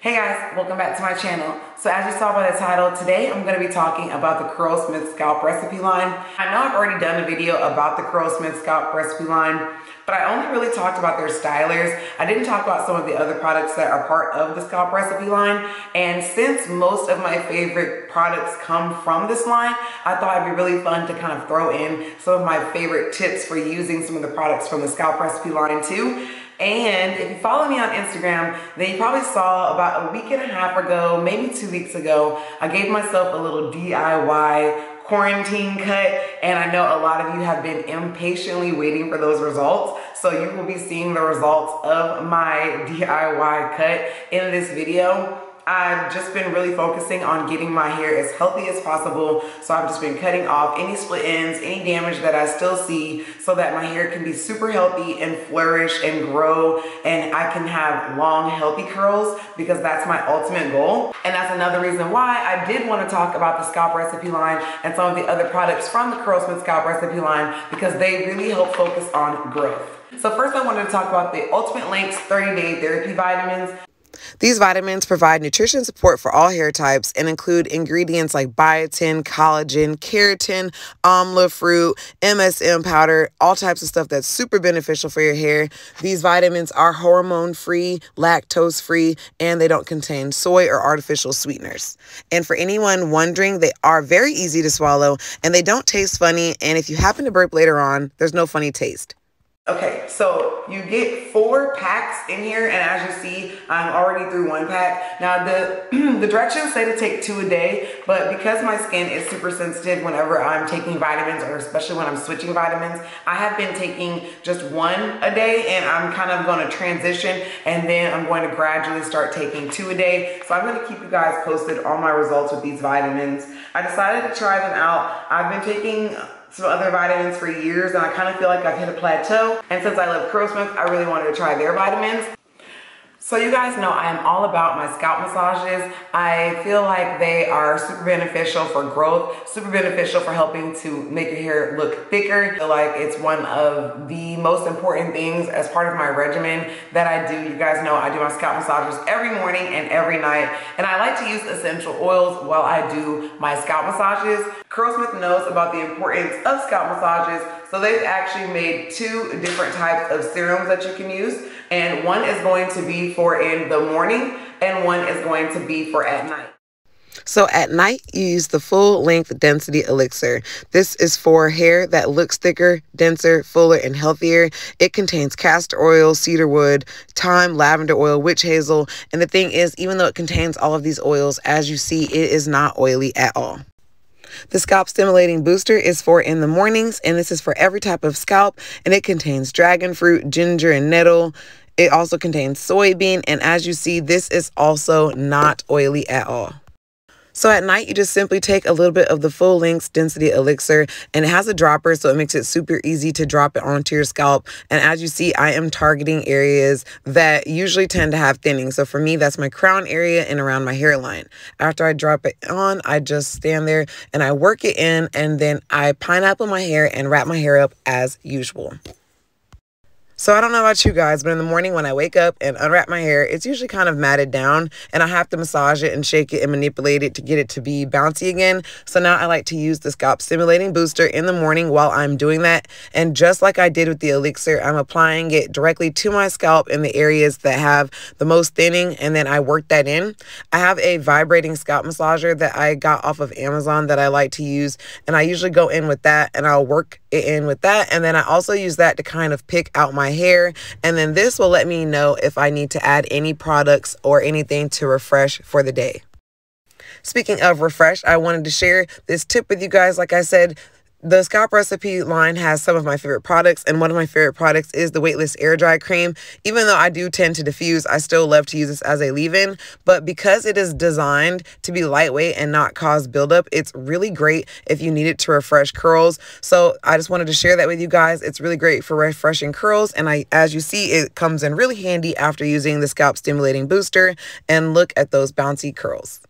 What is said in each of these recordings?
Hey guys, welcome back to my channel. So as you saw by the title, today I'm going to be talking about the Curlsmith Scalp Recipe line. I know I've already done a video about the Curlsmith Scalp Recipe line, but I only really talked about their stylers. I didn't talk about some of the other products that are part of the Scalp Recipe line. And since most of my favorite products come from this line, I thought it'd be really fun to kind of throw in some of my favorite tips for using some of the products from the Scalp Recipe line too. And if you follow me on Instagram, then you probably saw about a week and a half ago, maybe 2 weeks ago, I gave myself a little DIY quarantine cut, and I know a lot of you have been impatiently waiting for those results. So you will be seeing the results of my DIY cut in this video. I've just been really focusing on getting my hair as healthy as possible. So I've just been cutting off any split ends, any damage that I still see, so that my hair can be super healthy and flourish and grow, and I can have long, healthy curls, because that's my ultimate goal. And that's another reason why I did want to talk about the Scalp Recipe line and some of the other products from the Curlsmith Scalp Recipe line, because they really help focus on growth. So first I wanted to talk about the Ultimate Lengths 30-Day Therapy Vitamins. These vitamins provide nutrition support for all hair types and include ingredients like biotin, collagen, keratin, amla fruit, MSM powder, all types of stuff that's super beneficial for your hair. These vitamins are hormone-free, lactose-free, and they don't contain soy or artificial sweeteners. And for anyone wondering, they are very easy to swallow and they don't taste funny. And if you happen to burp later on, there's no funny taste. Okay, so you get 4 packs in here, and as you see, I'm already through 1 pack. Now the directions say to take 2 a day, but because my skin is super sensitive whenever I'm taking vitamins, or especially when I'm switching vitamins, I have been taking just 1 a day, and I'm kind of going to transition, and then I'm going to gradually start taking 2 a day. So I'm going to keep you guys posted on my results with these vitamins. I decided to try them out. I've been taking some other vitamins for years, and I kind of feel like I've hit a plateau. And since I love Curlsmith, I really wanted to try their vitamins. So you guys know I am all about my scalp massages. I feel like they are super beneficial for growth, super beneficial for helping to make your hair look thicker. I feel like it's one of the most important things as part of my regimen that I do. You guys know I do my scalp massages every morning and every night, and I like to use essential oils while I do my scalp massages. Curlsmith knows about the importance of scalp massages, so they've actually made 2 different types of serums that you can use. And one is going to be for in the morning, and one is going to be for at night. So at night, you use the full length density elixir. This is for hair that looks thicker, denser, fuller, and healthier. It contains castor oil, cedarwood, thyme, lavender oil, witch hazel. And the thing is, even though it contains all of these oils, as you see, it is not oily at all. The Scalp Stimulating Booster is for in the mornings, and this is for every type of scalp, and it contains dragon fruit, ginger, and nettle. It also contains soybean, and as you see, this is also not oily at all. So at night, you just simply take a little bit of the full length density elixir, and it has a dropper, so it makes it super easy to drop it onto your scalp. And as you see, I am targeting areas that usually tend to have thinning. So for me, that's my crown area and around my hairline. After I drop it on, I just stand there and I work it in, and then I pineapple my hair and wrap my hair up as usual. So I don't know about you guys, but in the morning when I wake up and unwrap my hair, it's usually kind of matted down, and I have to massage it and shake it and manipulate it to get it to be bouncy again. So now I like to use the Scalp Stimulating Booster in the morning while I'm doing that. And just like I did with the elixir, I'm applying it directly to my scalp in the areas that have the most thinning, and then I work that in. I have a vibrating scalp massager that I got off of Amazon that I like to use, and I usually go in with that and I'll work it in with that. And then I also use that to kind of pick out my hair, and then this will let me know if I need to add any products or anything to refresh for the day. Speaking of refresh, I wanted to share this tip with you guys. Like I said, the Scalp Recipe line has some of my favorite products, and one of my favorite products is the Weightless Air Dry Cream. Even though I do tend to diffuse, I still love to use this as a leave-in, but because it is designed to be lightweight and not cause buildup, it's really great if you need it to refresh curls. So I just wanted to share that with you guys. It's really great for refreshing curls, and as you see, it comes in really handy after using the Scalp Stimulating Booster. And look at those bouncy curls.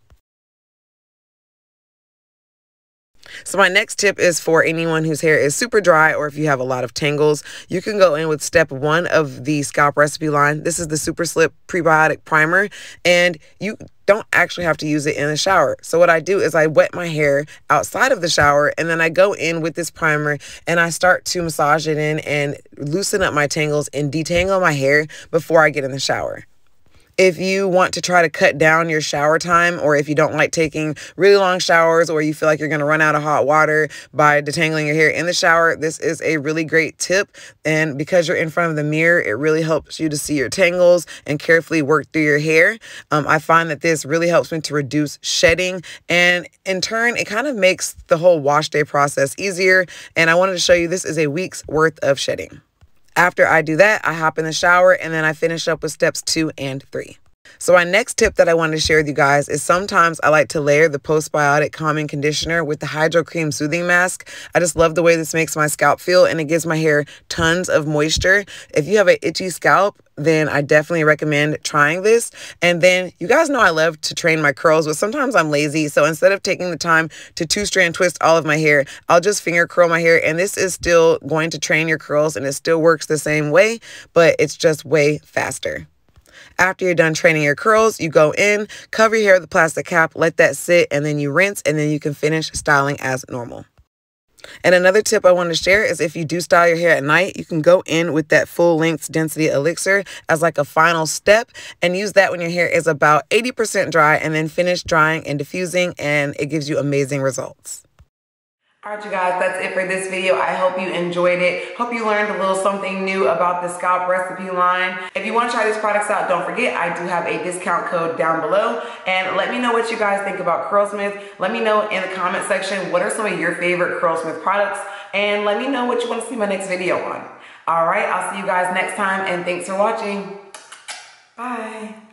So my next tip is for anyone whose hair is super dry or if you have a lot of tangles. You can go in with step 1 of the Scalp Recipe line. This is the Super Slip Prebiotic Primer, and you don't actually have to use it in the shower. So what I do is I wet my hair outside of the shower, and then I go in with this primer and I start to massage it in and loosen up my tangles and detangle my hair before I get in the shower. If you want to try to cut down your shower time, or if you don't like taking really long showers, or you feel like you're going to run out of hot water by detangling your hair in the shower, this is a really great tip. And because you're in front of the mirror, it really helps you to see your tangles and carefully work through your hair. I find that this really helps me to reduce shedding, and in turn, it kind of makes the whole wash day process easier. And I wanted to show you this is a week's worth of shedding. After I do that, I hop in the shower and then I finish up with steps 2 and 3. So my next tip that I wanted to share with you guys is sometimes I like to layer the postbiotic calming conditioner with the hydro cream soothing mask. I just love the way this makes my scalp feel, and it gives my hair tons of moisture. If you have an itchy scalp, then I definitely recommend trying this. And then you guys know I love to train my curls, but sometimes I'm lazy. So instead of taking the time to 2-strand twist all of my hair, I'll just finger curl my hair. And this is still going to train your curls, and it still works the same way, but it's just way faster. After you're done training your curls, you go in, cover your hair with a plastic cap, let that sit, and then you rinse, and then you can finish styling as normal. And another tip I want to share is if you do style your hair at night, you can go in with that full length density elixir as like a final step and use that when your hair is about 80% dry, and then finish drying and diffusing, and it gives you amazing results. All right, you guys, that's it for this video. I hope you enjoyed it. Hope you learned a little something new about the Scalp Recipe line. If you want to try these products out, don't forget, I do have a discount code down below. And let me know what you guys think about Curlsmith. Let me know in the comment section, what are some of your favorite Curlsmith products? And let me know what you want to see my next video on. All right, I'll see you guys next time, and thanks for watching. Bye.